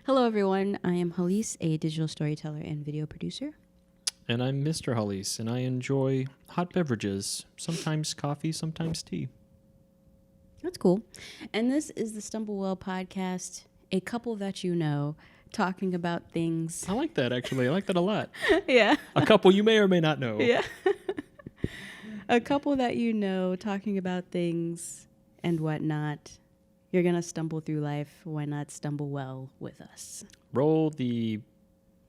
Hello, everyone. I am Hallease, a digital storyteller and video producer. And I'm Mr. Hallease, and I enjoy hot beverages, sometimes coffee, sometimes tea. That's cool. And this is the Stumblewell podcast, a couple that you know, talking about things. I like that, actually. I like that a lot. Yeah. A couple you may or may not know. Yeah. A couple that you know, talking about things and whatnot. You're going to stumble through life. Why not stumble well with us? Roll the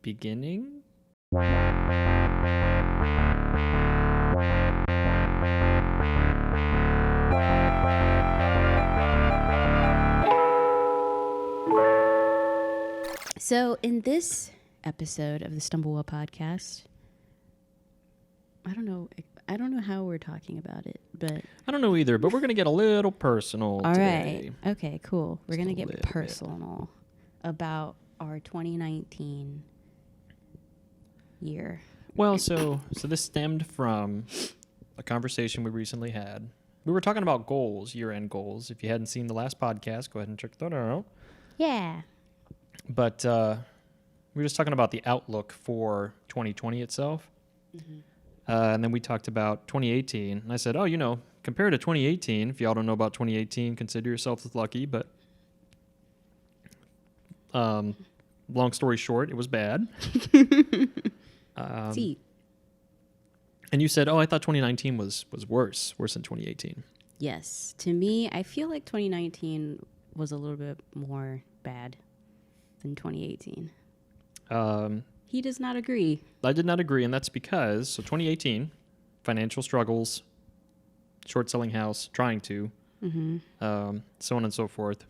beginning. So in this episode of the Stumblewell podcast, I don't know how we're talking about it, but I don't know either, but we're going to get a little personal all today. right. Okay, cool. We're going to get little personal about our 2019 year. Well, so this stemmed from a conversation we recently had. We were talking about goals, year-end goals. If you hadn't seen the last podcast, go ahead and check that out. Yeah. But we were just talking about the outlook for 2020 itself. Mm-hmm. And then we talked about 2018. And I said, compared to 2018, if y'all don't know about 2018, consider yourselves lucky. But long story short, it was bad. See. And you said, I thought 2019 was worse than 2018. Yes. To me, I feel like 2019 was a little bit more bad than 2018. He does not agree. I did not agree, and that's because, 2018, financial struggles, short selling house, trying to, so on and so forth,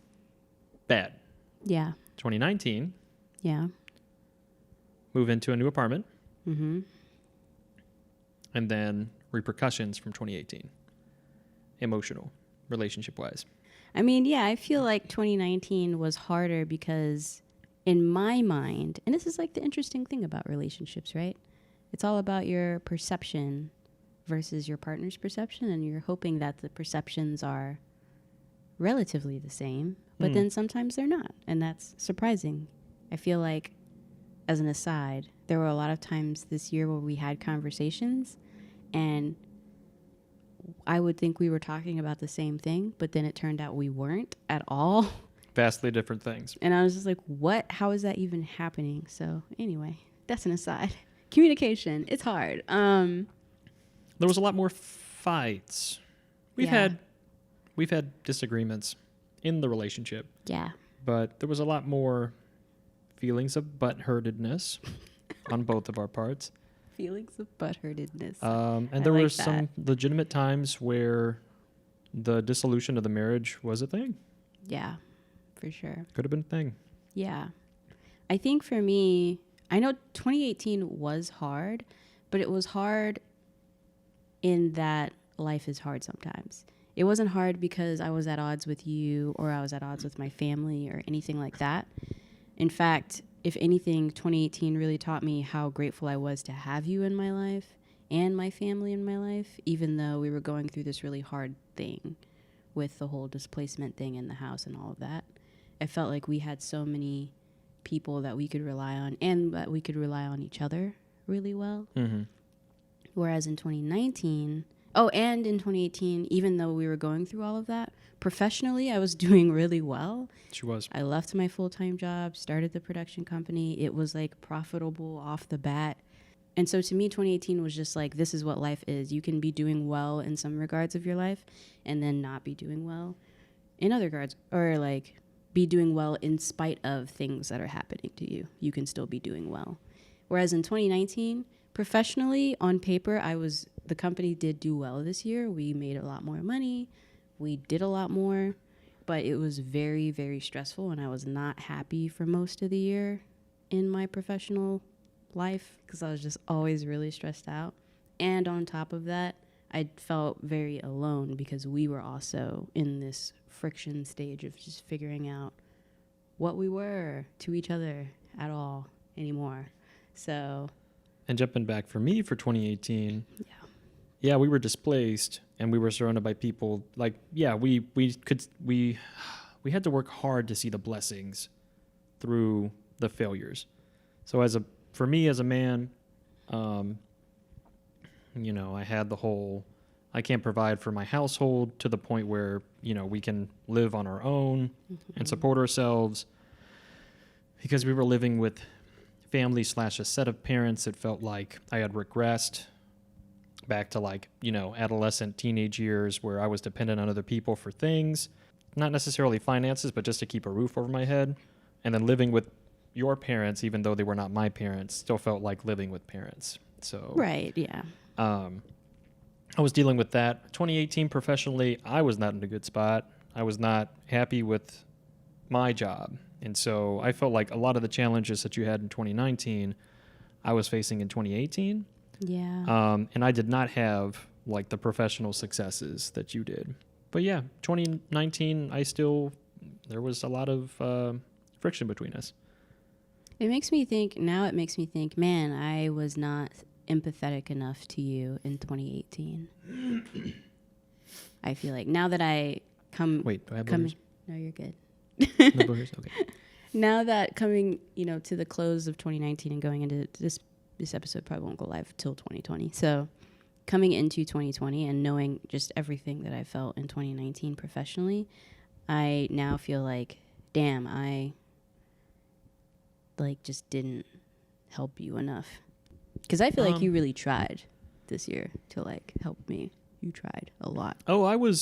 bad. Yeah. 2019, Yeah. move into a new apartment, Mm-hmm. and then repercussions from 2018, emotional, relationship-wise. I mean, yeah, I feel like 2019 was harder because in my mind, and this is like the interesting thing about relationships, right? It's all about your perception versus your partner's perception, and you're hoping that the perceptions are relatively the same, but then sometimes they're not, and that's surprising. I feel like, as an aside, there were a lot of times this year where we had conversations, and I would think we were talking about the same thing, but then it turned out we weren't at all. Vastly different things. And I was just like, what? How is that even happening? So anyway, that's an aside. Communication, it's hard. There was a lot more fights. We've had disagreements in the relationship. Yeah. But there was a lot more feelings of butthurtedness on both of our parts. Feelings of butthurtedness. And there were some legitimate times where the dissolution of the marriage was a thing. Yeah, for sure. Could have been a thing. Yeah. I think for me, I know 2018 was hard, but it was hard in that life is hard sometimes. It wasn't hard because I was at odds with you or I was at odds with my family or anything like that. In fact, if anything, 2018 really taught me how grateful I was to have you in my life and my family in my life, even though we were going through this really hard thing with the whole displacement thing in the house and all of that. I felt like we had so many people that we could rely on and that we could rely on each other really well. Mm-hmm. Whereas in 2019, and in 2018, even though we were going through all of that, professionally, I was doing really well. She was. I left my full-time job, started the production company. It was like profitable off the bat. And so to me, 2018 was just like, this is what life is. You can be doing well in some regards of your life and then not be doing well in other regards, or like be doing well in spite of things that are happening to you. You can still be doing well. Whereas in 2019, professionally, on paper, the company did do well this year. We made a lot more money. We did a lot more, but it was very, very stressful, and I was not happy for most of the year in my professional life because I was just always really stressed out. And on top of that, I felt very alone because we were also in this friction stage of just figuring out what we were to each other at all anymore. So, and jumping back for me for 2018, yeah, we were displaced and we were surrounded by people. Like, yeah, we had to work hard to see the blessings through the failures. So for me as a man, you know, I had the whole, I can't provide for my household to the point where, you know, we can live on our own and support ourselves, because we were living with family / a set of parents. It felt like I had regressed back to, like, you know, adolescent, teenage years where I was dependent on other people for things, not necessarily finances, but just to keep a roof over my head. And then living with your parents, even though they were not my parents, still felt like living with parents. So Right, yeah. I was dealing with that. 2018 professionally, I was not in a good spot. I was not happy with my job. And so I felt like a lot of the challenges that you had in 2019, I was facing in 2018. Yeah. And I did not have like the professional successes that you did. But yeah, 2019, there was a lot of friction between us. It makes me think, man, I was not empathetic enough to you in 2018. I feel like now that I Wait, do I have boogers? No, you're good. No boogers? Okay. Now that coming, you know, to the close of 2019 and going into this episode probably won't go live till 2020. So coming into 2020 and knowing just everything that I felt in 2019 professionally, I now feel like, damn, I like just didn't help you enough. Because I feel like you really tried this year to like help me. You tried a lot. Oh, I will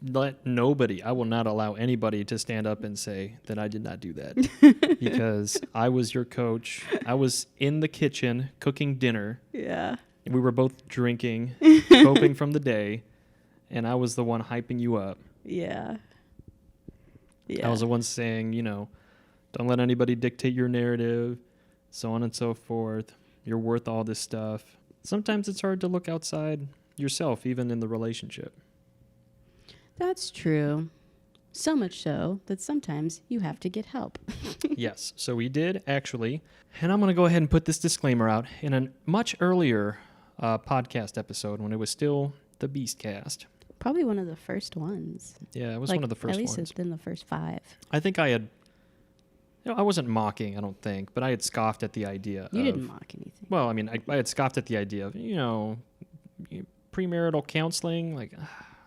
not allow anybody to stand up and say that I did not do that. Because I was your coach. I was in the kitchen cooking dinner. Yeah. We were both drinking, coping from the day, and I was the one hyping you up. Yeah. Yeah. I was the one saying, you know, don't let anybody dictate your narrative, so on and so forth. You're worth all this stuff. Sometimes it's hard to look outside yourself, even in the relationship. That's true. So much so that sometimes you have to get help. Yes, so we did actually. And I'm going to go ahead and put this disclaimer out. In a much earlier podcast episode, when it was still the Beastcast. Probably one of the first ones. Yeah, it was like, one of the first ones. At least it's been the first 5. I think I had, you know, I wasn't mocking, I don't think, but I had scoffed at the idea You didn't mock anything. Well, I mean, I had scoffed at the idea of, you know, premarital counseling. Like,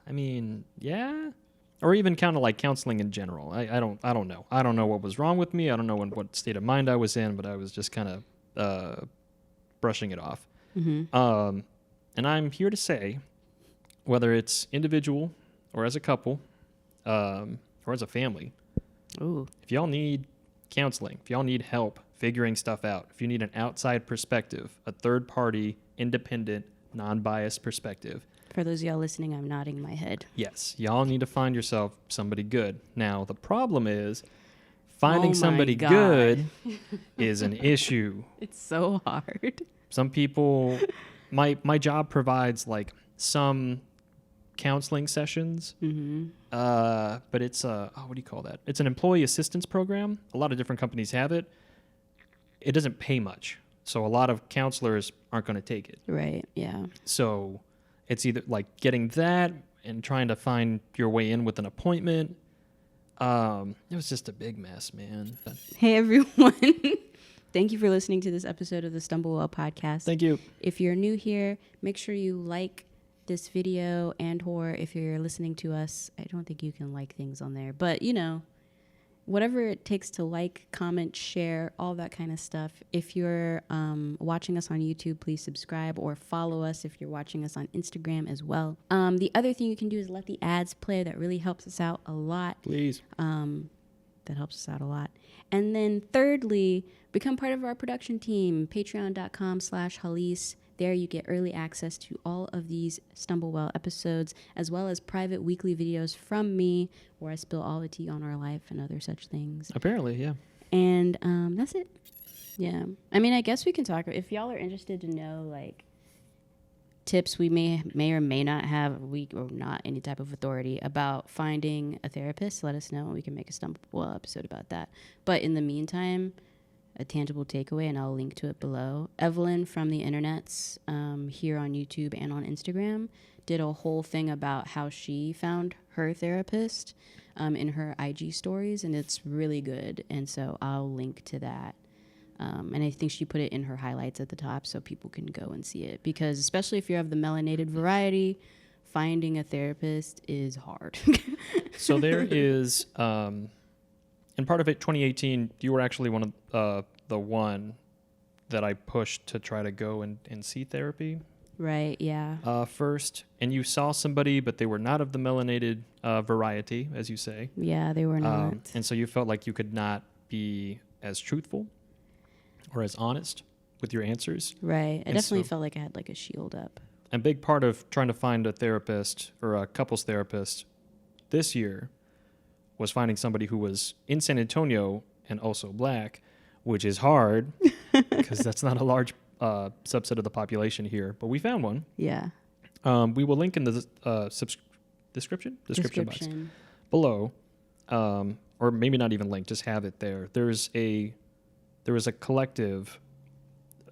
I mean, yeah. Or even kind of like counseling in general. I don't know. I don't know what was wrong with me. I don't know what state of mind I was in, but I was just kind of brushing it off. Mm-hmm. And I'm here to say, whether it's individual or as a couple or as a family, Ooh. if y'all need counseling, if y'all need help figuring stuff out, if you need an outside perspective, a third-party, independent, non-biased perspective. For those of y'all listening, I'm nodding my head. Yes, y'all need to find yourself somebody good. Now, the problem is finding somebody good is an issue. It's so hard. Some people, my job provides like some counseling sessions, but it's what do you call that? It's an employee assistance program. A lot of different companies have it. It doesn't pay much, so a lot of counselors aren't going to take it. Right, yeah. So it's either like getting that and trying to find your way in with an appointment. It was just a big mess, man. Hey, everyone. Thank you for listening to this episode of the Stumblewell Podcast. Thank you. If you're new here, make sure you like this video, or if you're listening to us, I don't think you can like things on there, but you know, whatever it takes to like, comment, share, all that kind of stuff. If you're watching us on YouTube, please subscribe or follow us if you're watching us on Instagram as well. The other thing you can do is let the ads play. That really helps us out a lot. Please. That helps us out a lot. And then thirdly, become part of our production team, patreon.com/Hallease. There you get early access to all of these Stumblewell episodes, as well as private weekly videos from me where I spill all the tea on our life and other such things. Apparently, yeah. And that's it. Yeah. I mean, I guess we can talk. If y'all are interested to know, like, tips we may or may not have, or not any type of authority about finding a therapist, let us know and we can make a Stumblewell episode about that. But in the meantime, a tangible takeaway, and I'll link to it below. Evelyn from the internets, here on YouTube and on Instagram, did a whole thing about how she found her therapist in her IG stories, and it's really good. And so I'll link to that. And I think she put it in her highlights at the top so people can go and see it, because especially if you're of the melanated variety, finding a therapist is hard. So there is, in part of it, 2018, you were actually one of the one that I pushed to try to go and see therapy. Right, yeah. First, and you saw somebody, but they were not of the melanated variety, as you say. Yeah, they were not. And so you felt like you could not be as truthful or as honest with your answers. Right. I definitely felt like I had like a shield up. A big part of trying to find a therapist or a couples therapist this year was finding somebody who was in San Antonio and also Black, which is hard because that's not a large subset of the population here. But we found one. Yeah. We will link in the description box below, or maybe not even link, just have it there. There is a collective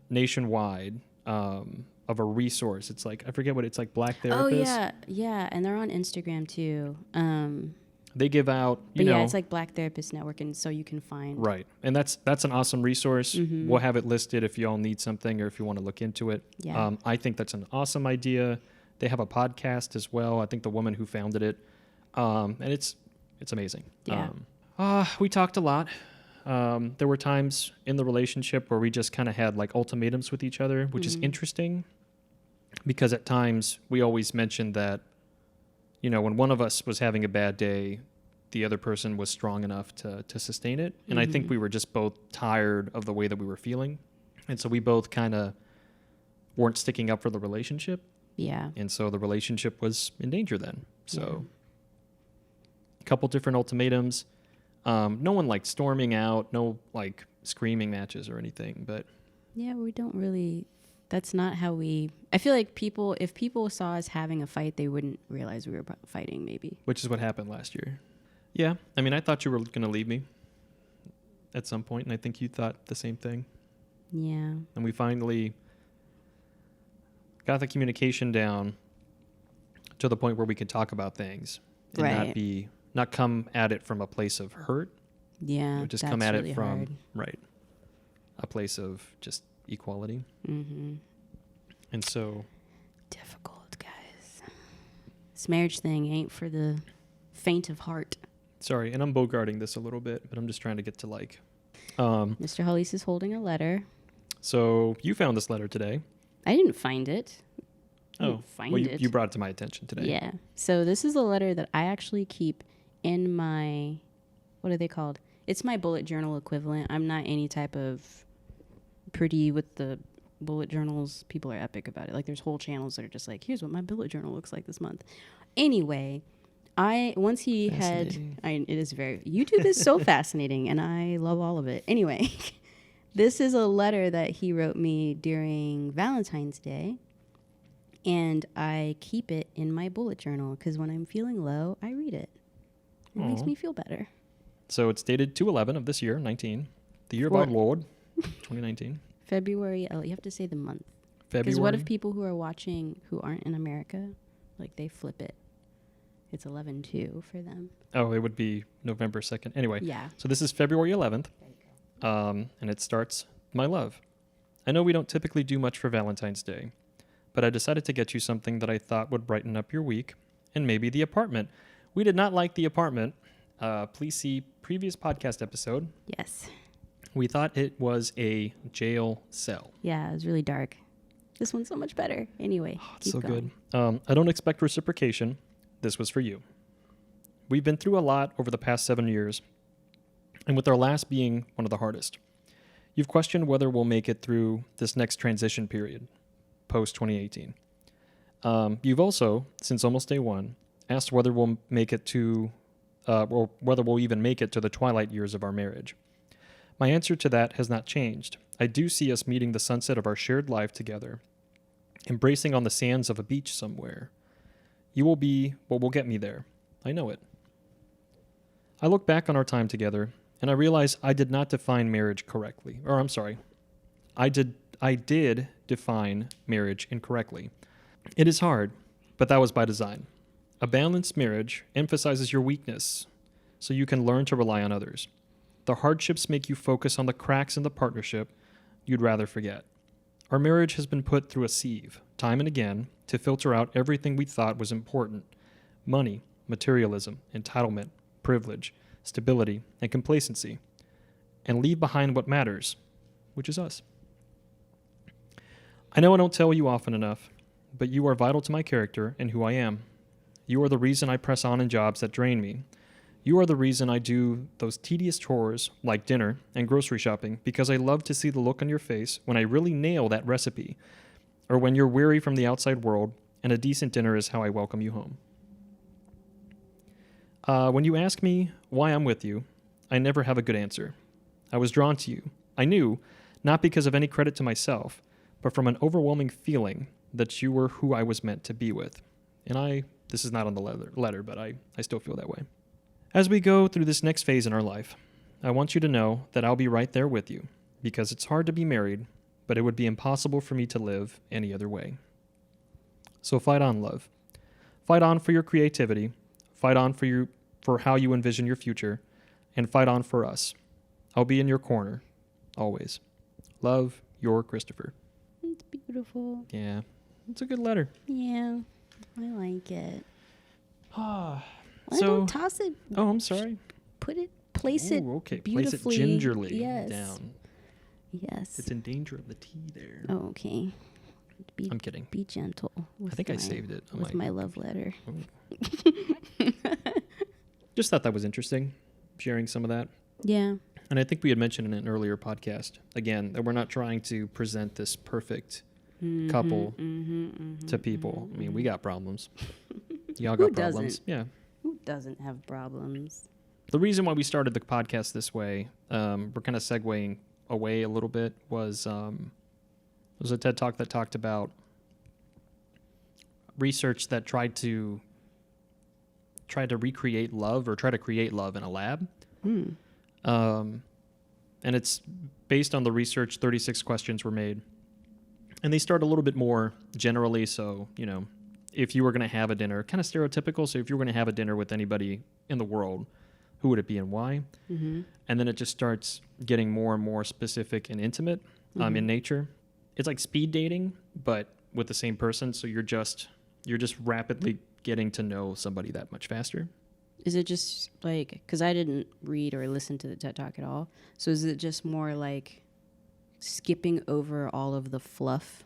nationwide of a resource. It's like, I forget what it's like, Black therapists. Oh yeah, and they're on Instagram too. They give out, it's like Black Therapist Network, and so you can find. Right, and that's an awesome resource. Mm-hmm. We'll have it listed if you all need something or if you want to look into it. Yeah. I think that's an awesome idea. They have a podcast as well. I think the woman who founded it, and it's amazing. Yeah. We talked a lot. There were times in the relationship where we just kind of had like ultimatums with each other, which is interesting because at times we always mentioned that, when one of us was having a bad day, the other person was strong enough to sustain it. And I think we were just both tired of the way that we were feeling. And so we both kind of weren't sticking up for the relationship. Yeah. And so the relationship was in danger then. So a couple different ultimatums. No one like storming out, no like screaming matches or anything, but yeah, we don't really, that's not how I feel like if people saw us having a fight, they wouldn't realize we were fighting maybe. Which is what happened last year. Yeah. I mean, I thought you were going to leave me at some point, and I think you thought the same thing. Yeah. And we finally got the communication down to the point where we could talk about things and not come at it from a place of hurt. Yeah, just come at it from a place of just equality. Mm-hmm. And so difficult, guys. This marriage thing ain't for the faint of heart. Sorry, and I'm bogarting this a little bit, but I'm just trying to get to like. Mr. Hallease is holding a letter. So you found this letter today. I didn't find it. You brought it to my attention today. Yeah. So this is a letter that I actually keep in my, what are they called? It's my bullet journal equivalent. I'm not any type of pretty with the bullet journals. People are epic about it. Like there's whole channels that are just like, here's what my bullet journal looks like this month. Anyway, it is YouTube is so fascinating and I love all of it. Anyway, this is a letter that he wrote me during Valentine's Day. And I keep it in my bullet journal because when I'm feeling low, I read it. It makes me feel better. So it's dated 2/11 of this year, 19. The year of our Lord, 2019. February. Oh, you have to say the month. February. Because what if people who are watching who aren't in America, like they flip it? It's 11/2 for them. Oh, it would be November 2nd. Anyway. Yeah. So this is February 11th. And it starts, "My love, I know we don't typically do much for Valentine's Day, but I decided to get you something that I thought would brighten up your week and maybe the apartment. We did not like the apartment. Please see previous podcast episode. Yes. We thought it was a jail cell." Yeah, it was really dark. This one's so much better. Anyway, it's so going. Good. "I don't expect reciprocation. This was for you. We've been through a lot over the past 7 years, and with our last being one of the hardest. You've questioned whether we'll make it through this next transition period, post-2018. You've also, since almost day one, asked whether we'll make it to, or whether we'll even make it to the twilight years of our marriage. My answer to that has not changed. I do see us meeting the sunset of our shared life together, embracing on the sands of a beach somewhere. You will be what will get me there. I know it. I look back on our time together, and I realized I did not define marriage correctly. Or I'm sorry, I did define marriage incorrectly. It is hard, but that was by design. A balanced marriage emphasizes your weakness so you can learn to rely on others. The hardships make you focus on the cracks in the partnership you'd rather forget. Our marriage has been put through a sieve, time and again, to filter out everything we thought was important: money, materialism, entitlement, privilege, stability, and complacency, and leave behind what matters, which is us. I know I don't tell you often enough, but you are vital to my character and who I am. You are the reason I press on in jobs that drain me. You are the reason I do those tedious chores like dinner and grocery shopping, because I love to see the look on your face when I really nail that recipe, or when you're weary from the outside world and a decent dinner is how I welcome you home. When you ask me why I'm with you, I never have a good answer. I was drawn to you. I knew, not because of any credit to myself, but from an overwhelming feeling that you were who I was meant to be with. And this is not on the letter, but I still feel that way. As we go through this next phase in our life, I want you to know that I'll be right there with you, because it's hard to be married, but it would be impossible for me to live any other way. So fight on, love. Fight on for your creativity. Fight on for how you envision your future, and fight on for us. I'll be in your corner, always. Love, your Christopher. It's beautiful. Yeah, it's a good letter. Yeah, I like it. So don't toss it. Oh, I'm sorry. Place it okay. beautifully. Place it gingerly Yes. down. Yes. It's in danger of the tea there. Oh, okay. I'm kidding. Be gentle. I think I saved it. With my love letter. Just thought that was interesting, sharing some of that. Yeah. And I think we had mentioned in an earlier podcast, again, that we're not trying to present this perfect couple to people. I mean, we got problems. Y'all got problems. Doesn't? Yeah. Who doesn't have problems? The reason why we started the podcast this way, we're kind of segueing away a little bit, was there was a TED Talk that talked about research that tried to recreate love, or try to create love in a lab. And it's based on the research. 36 questions were made, and they start a little bit more generally. So, if you were going to have a dinner, kind of stereotypical. So if you were going to have a dinner with anybody in the world, who would it be and why? Mm-hmm. And then it just starts getting more and more specific and intimate in nature. It's like speed dating, but with the same person. So you're just rapidly getting to know somebody that much faster. Is it just like, because I didn't read or listen to the TED Talk at all, so is it just more like skipping over all of the fluff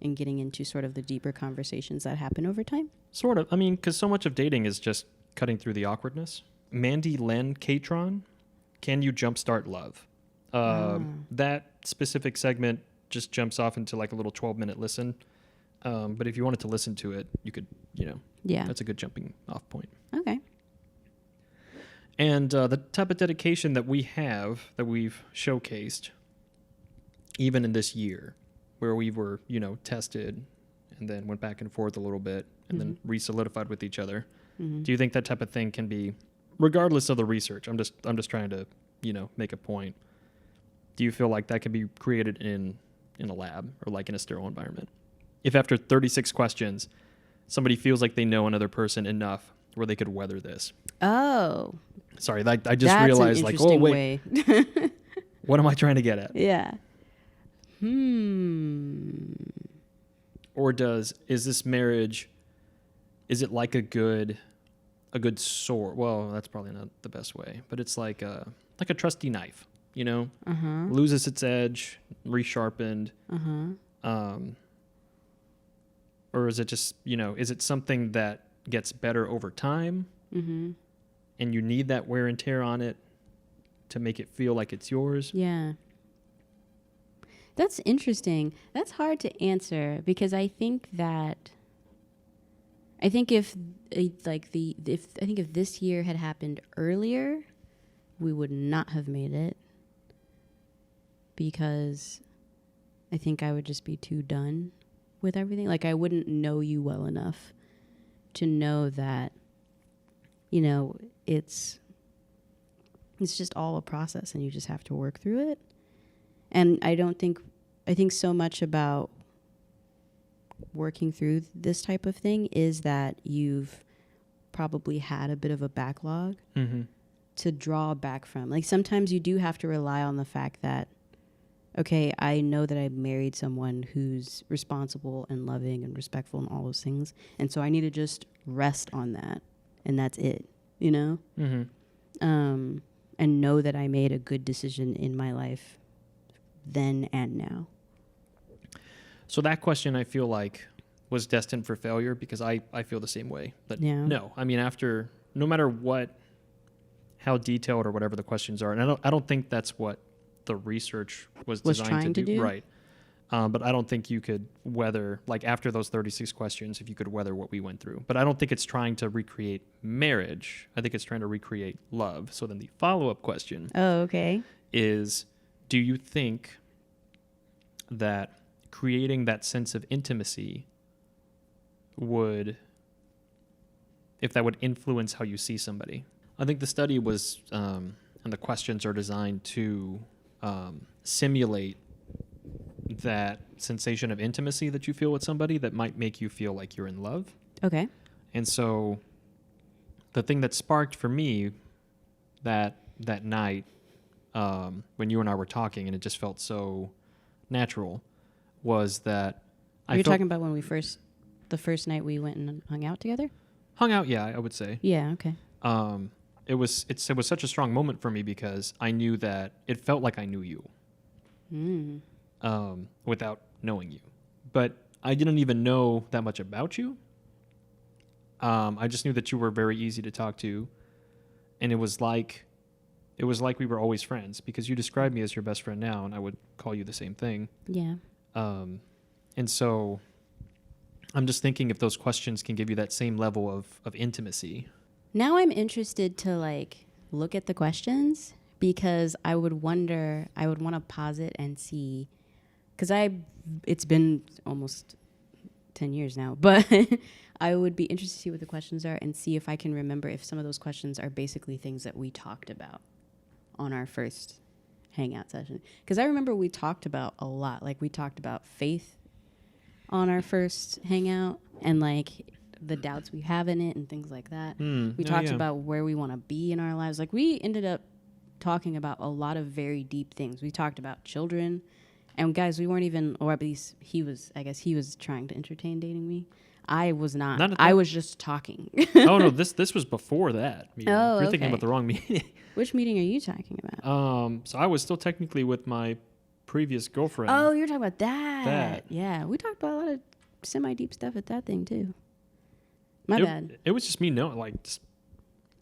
and getting into sort of the deeper conversations that happen over time? Sort of. I mean, because so much of dating is just cutting through the awkwardness. Mandy Len Catron, Can You Jumpstart Love? That specific segment just jumps off into like a little 12-minute listen. But if you wanted to listen to it, you could, that's a good jumping off point. Okay. And the type of dedication that we've showcased, even in this year, where we were, tested and then went back and forth a little bit and then re-solidified with each other. Mm-hmm. Do you think that type of thing can be, regardless of the research, I'm just trying to, make a point. Do you feel like that can be created in a lab or like in a sterile environment? If after 36 questions, somebody feels like they know another person enough where they could weather this. Oh. Sorry, I just that's realized, an like, oh, wait. What am I trying to get at? Yeah. Or is this marriage, is it like a good sword? Well, that's probably not the best way, but it's like a trusty knife, loses its edge, resharpened. Or is it just, is it something that gets better over time? Mm-hmm. And you need that wear and tear on it to make it feel like it's yours? Yeah. That's interesting. That's hard to answer, because I think if this year had happened earlier, we would not have made it, because I think I would just be too done with everything. Like, I wouldn't know you well enough to know that, it's It's just all a process, and you just have to work through it. And I think so much about working through this type of thing is that you've probably had a bit of a backlog to draw back from. Like sometimes you do have to rely on the fact that, okay, I know that I married someone who's responsible and loving and respectful and all those things. And so I need to just rest on that. And that's it, you know? And know that I made a good decision in my life then and now. So that question, I feel like, was destined for failure because I feel the same way. But no, I mean, after, no matter how detailed or whatever the questions are, and I don't think that's what the research was designed to do. Right. But I don't think you could weather, like after those 36 questions, if you could weather what we went through. But I don't think it's trying to recreate marriage. I think it's trying to recreate love. So then the follow-up question is, do you think that creating that sense of intimacy if that would influence how you see somebody? I think the study was, and the questions are designed to simulate that sensation of intimacy that you feel with somebody that might make you feel like you're in love. Okay. And so the thing that sparked for me that night when you and I were talking and it just felt so natural was that You're talking about when the first night we went and hung out together? Hung out, yeah, I would say. Yeah, okay. It was such a strong moment for me because I knew that it felt like I knew you. Without knowing you. But I didn't even know that much about you. I just knew that you were very easy to talk to. And it was like we were always friends because you described me as your best friend now, and I would call you the same thing. Yeah. And so I'm just thinking if those questions can give you that same level of intimacy. Now I'm interested to like look at the questions because I would want to pause it and see, because it's been almost 10 years now, but I would be interested to see what the questions are and see if I can remember if some of those questions are basically things that we talked about on our first hangout session. Because I remember we talked about a lot. Like we talked about faith on our first hangout and like the doubts we have in it and things like that. We talked about where we want to be in our lives. Like we ended up talking about a lot of very deep things. We talked about children. And guys, we weren't even, or at least he was trying to entertain dating me. I was not. I was just talking. Oh, no, this was before that meeting. Oh, You're thinking about the wrong meeting. Which meeting are you talking about? So I was still technically with my previous girlfriend. Oh, you're talking about that. Yeah, we talked about a lot of semi-deep stuff at that thing, too. My bad. It was just me knowing, like,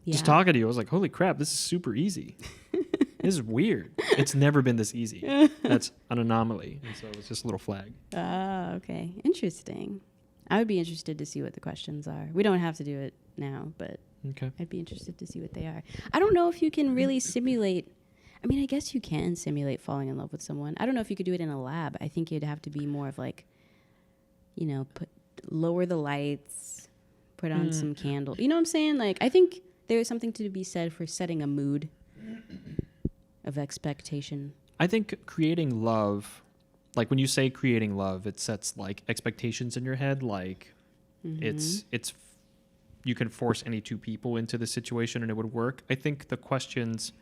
just talking to you. I was like, holy crap, this is super easy. This is weird. It's never been this easy. That's an anomaly. And so it was just a little flag. Oh, okay. Interesting. I would be interested to see what the questions are. We don't have to do it now, but okay. I'd be interested to see what they are. I don't know if you can really simulate. I mean, I guess you can simulate falling in love with someone. I don't know if you could do it in a lab. I think you'd have to be more of like, you know, lower the lights, put on some candle. You know what I'm saying? Like, I think there is something to be said for setting a mood of expectation. I think creating love, like when you say creating love, it sets like expectations in your head. Like it's you can force any two people into the situation and it would work. I think the questions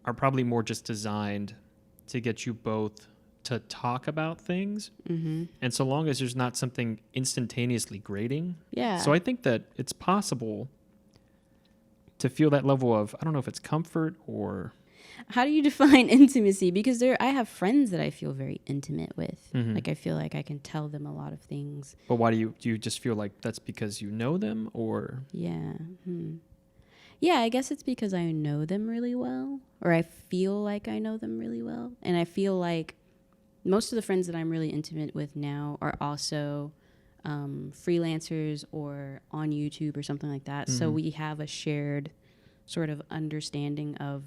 are probably more just designed to get you both to talk about things. And so long as there's not something instantaneously grating. Yeah. So I think that it's possible to feel that level of, I don't know if it's comfort or... How do you define intimacy? Because I have friends that I feel very intimate with. Like I feel like I can tell them a lot of things. But why do you just feel like that's because you know them or? Yeah. Yeah, I guess it's because I know them really well, or I feel like I know them really well. And I feel like most of the friends that I'm really intimate with now are also freelancers or on YouTube or something like that. So we have a shared sort of understanding of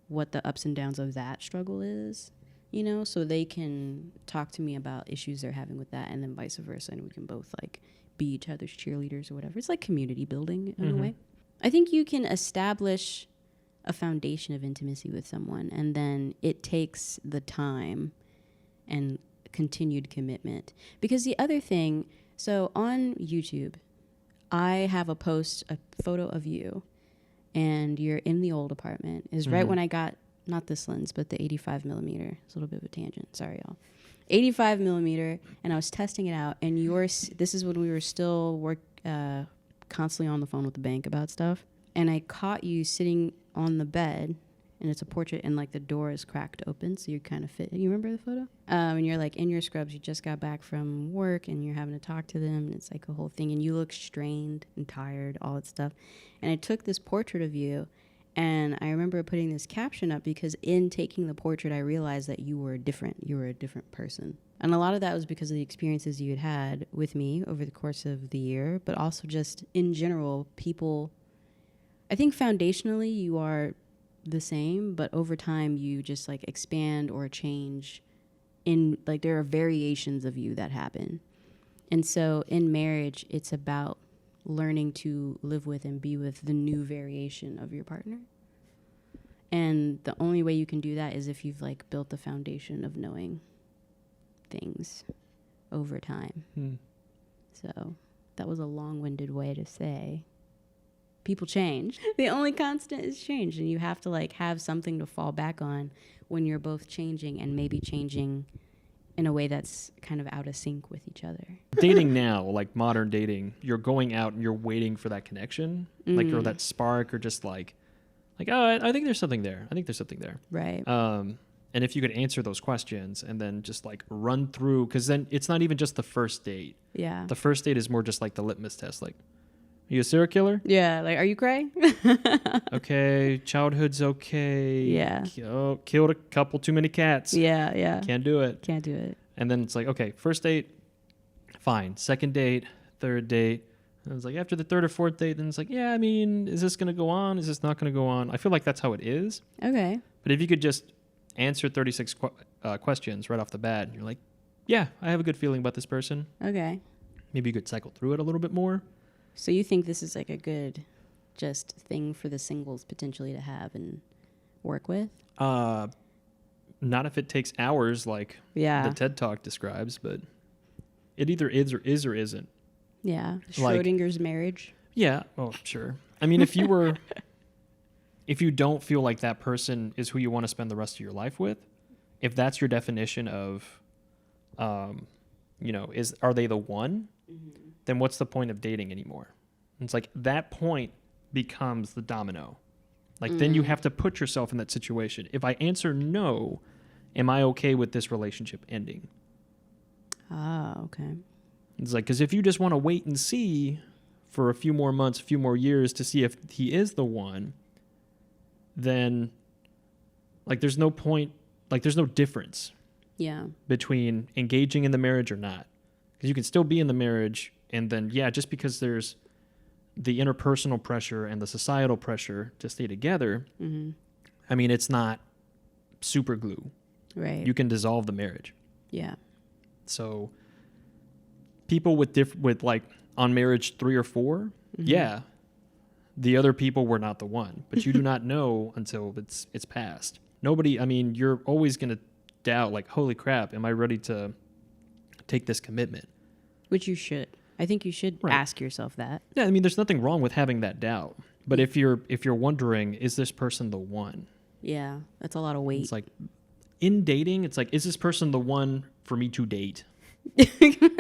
what the ups and downs of that struggle is, you know, so they can talk to me about issues they're having with that and then vice versa. And we can both like be each other's cheerleaders or whatever. It's like community building in a way. I think you can establish a foundation of intimacy with someone, and then it takes the time and continued commitment. Because the other thing, so on YouTube, I have a photo of you, and you're in the old apartment. Is right when I got, not this lens, but the 85 millimeter. It's a little bit of a tangent. Sorry, y'all. 85 millimeter, and I was testing it out, and this is when we were still constantly on the phone with the bank about stuff, and I caught you sitting on the bed, and it's a portrait, and like the door is cracked open, so you kind of fit. You remember the photo? And you're like in your scrubs, you just got back from work, and you're having to talk to them, and it's like a whole thing, and you look strained and tired, all that stuff. And I took this portrait of you, and I remember putting this caption up because in taking the portrait, I realized that you were different. You were a different person. And a lot of that was because of the experiences you had with me over the course of the year, but also just in general, people, I think foundationally you are the same, but over time you just like expand or change in, like, there are variations of you that happen. And so in marriage, it's about learning to live with and be with the new variation of your partner. And the only way you can do that is if you've like built the foundation of knowing things over time. So that was a long-winded way to say people change. The only constant is change, and you have to like have something to fall back on when you're both changing, and maybe changing in a way that's kind of out of sync with each other. Dating now, like modern dating, you're going out and you're waiting for that connection, like, or that spark, or just like, oh, I think there's something there. I think there's something there. Right. And if you could answer those questions and then just like run through, because then it's not even just the first date. Yeah. The first date is more just like the litmus test. Like, are you a serial killer? Yeah. Like, are you cray? Okay. Childhood's okay. Yeah. Killed a couple too many cats. Yeah. Yeah. Can't do it. Can't do it. And then it's like, okay, first date, fine. Second date, third date. And it's like after the third or fourth date, then it's like, yeah, I mean, is this going to go on? Is this not going to go on? I feel like that's how it is. Okay. But if you could just answer 36 questions right off the bat, and you're like, yeah, I have a good feeling about this person. Okay. Maybe you could cycle through it a little bit more. So you think this is like a good just thing for the singles potentially to have and work with? Not if it takes hours like the TED Talk describes, but it either is or isn't. Yeah. Schrodinger's marriage. Yeah. Oh, sure. I mean, if you don't feel like that person is who you want to spend the rest of your life with, if that's your definition of, are they the one? Mm-hmm. Then what's the point of dating anymore? And it's like that point becomes the domino. Like then you have to put yourself in that situation. If I answer no, am I okay with this relationship ending? Ah, okay. It's like, because if you just want to wait and see for a few more months, a few more years to see if he is the one, then like there's no point, like there's no difference between engaging in the marriage or not. Because you can still be in the marriage, and then just because there's the interpersonal pressure and the societal pressure to stay together, I mean, it's not super glue. Right. You can dissolve the marriage. Yeah. So people with like on marriage 3 or 4, the other people were not the one, but you do not know until it's past. Nobody, I mean, you're always going to doubt, like, holy crap, am I ready to take this commitment? Which you should. I think you should ask yourself that. Yeah, I mean, there's nothing wrong with having that doubt. But if you're wondering, is this person the one? Yeah, that's a lot of weight. It's like, in dating, it's like, is this person the one for me to date?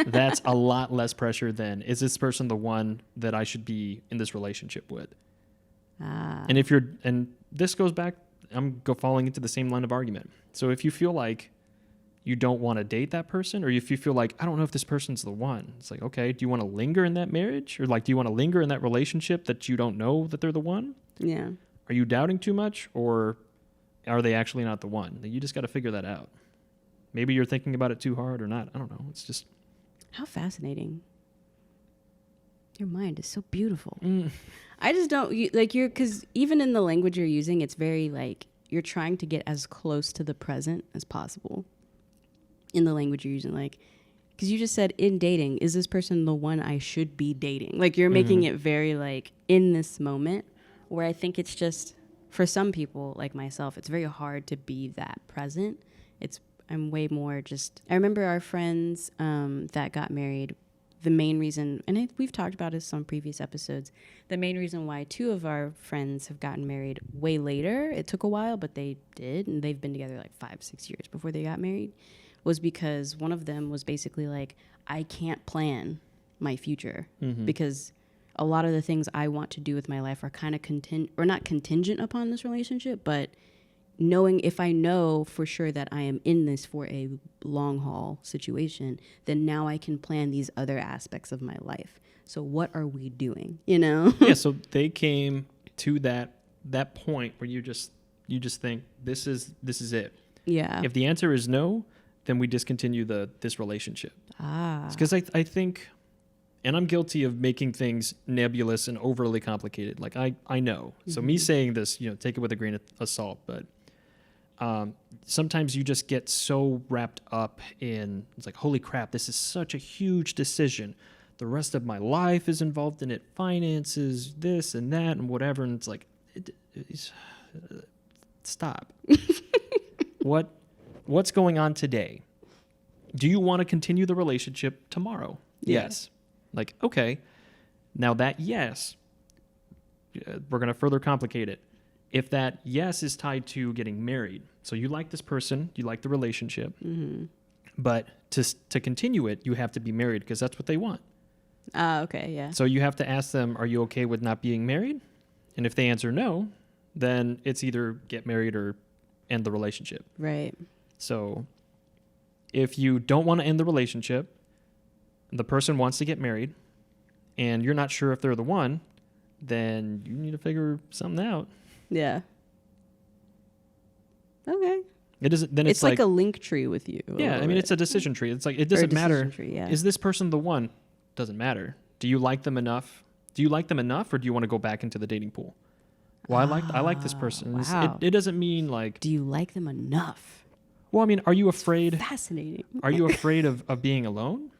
That's a lot less pressure than, is this person the one that I should be in this relationship with? And and this goes back, I'm falling into the same line of argument. So if you feel like you don't want to date that person, or if you feel like, I don't know if this person's the one, it's like, okay, do you want to linger in that marriage? Or like, do you want to linger in that relationship that you don't know that they're the one? Yeah. Are you doubting too much, or are they actually not the one? You just got to figure that out. Maybe you're thinking about it too hard or not. I don't know. It's just... How fascinating. Your mind is so beautiful. I just don't... because even in the language you're using, it's very like, you're trying to get as close to the present as possible in the language you're using. Like, because you just said, in dating, is this person the one I should be dating? Like, you're making it very like, in this moment, where I think it's just for some people like myself, it's very hard to be that present. I'm way more just, I remember our friends that got married, the main reason, and we've talked about this on previous episodes, the main reason why 2 of our friends have gotten married way later, it took a while, but they did, and they've been together like 5-6 years before they got married, was because one of them was basically like, I can't plan my future because a lot of the things I want to do with my life are kind of not contingent upon this relationship, but knowing, if I know for sure that I am in this for a long haul situation, then now I can plan these other aspects of my life. So what are we doing? You know? Yeah. So they came to that point where you just think this is it. Yeah. If the answer is no, then we discontinue this relationship. Because I think, and I'm guilty of making things nebulous and overly complicated. Like I know. So me saying this, take it with a grain of salt, but sometimes you just get so wrapped up in, it's like, holy crap, this is such a huge decision. The rest of my life is involved in it, finances, this and that and whatever. And it's like, stop. What's going on today? Do you want to continue the relationship tomorrow? Yeah. Yes. Like, okay, now that yes, we're going to further complicate it. If that yes is tied to getting married, so you like this person, you like the relationship, but to continue it, you have to be married because that's what they want. Okay, yeah. So you have to ask them, are you okay with not being married? And if they answer no, then it's either get married or end the relationship. Right. So if you don't want to end the relationship, the person wants to get married, and you're not sure if they're the one, then you need to figure something out. Yeah. Okay. It isn't. Then it's like a link tree with you. Yeah, I mean, it's a decision tree. It's like, it doesn't matter. Tree, yeah. Is this person the one? Doesn't matter. Do you like them enough? Do you like them enough, or do you want to go back into the dating pool? Well, I like this person. Wow. It doesn't mean like. Do you like them enough? Well, I mean, are you afraid? Fascinating. Are you afraid of being alone?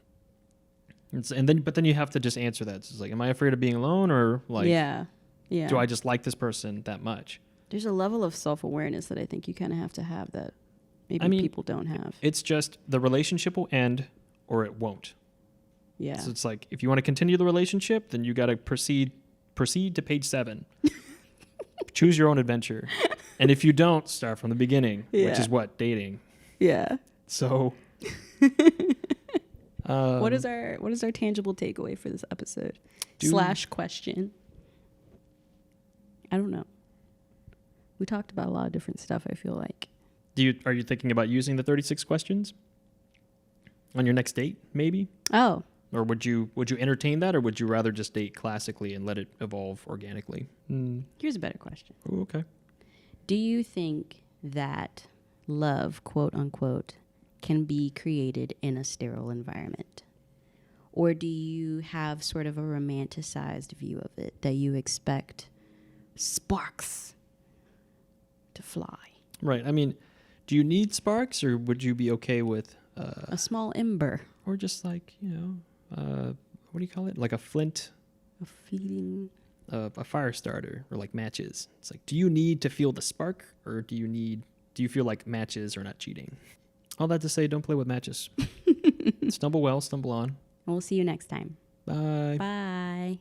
But then you have to just answer that. It's like, am I afraid of being alone, or like, yeah. do I just like this person that much? There's a level of self-awareness that I think you kind of have to have that maybe people don't have. It's just the relationship will end or it won't. Yeah. So it's like, if you want to continue the relationship, then you got to proceed to page 7. Choose your own adventure. And if you don't, start from the beginning, which is what? Dating. Yeah. So what is our tangible takeaway for this episode? / question. I don't know. We talked about a lot of different stuff, I feel like. Are you thinking about using the 36 questions on your next date, maybe? Oh. Or would you entertain that, or would you rather just date classically and let it evolve organically? Here's a better question. Ooh, okay. Do you think that love, quote unquote, can be created in a sterile environment? Or do you have sort of a romanticized view of it, that you expect sparks to fly? Right. I mean, do you need sparks, or would you be okay with a small ember, or just like, what do you call it? Like a flint, a feeling, a fire starter, or like matches? It's like, do you need to feel the spark, or do you feel like matches are not cheating? All that to say, don't play with matches. Stumble well, stumble on. We'll see you next time. Bye. Bye.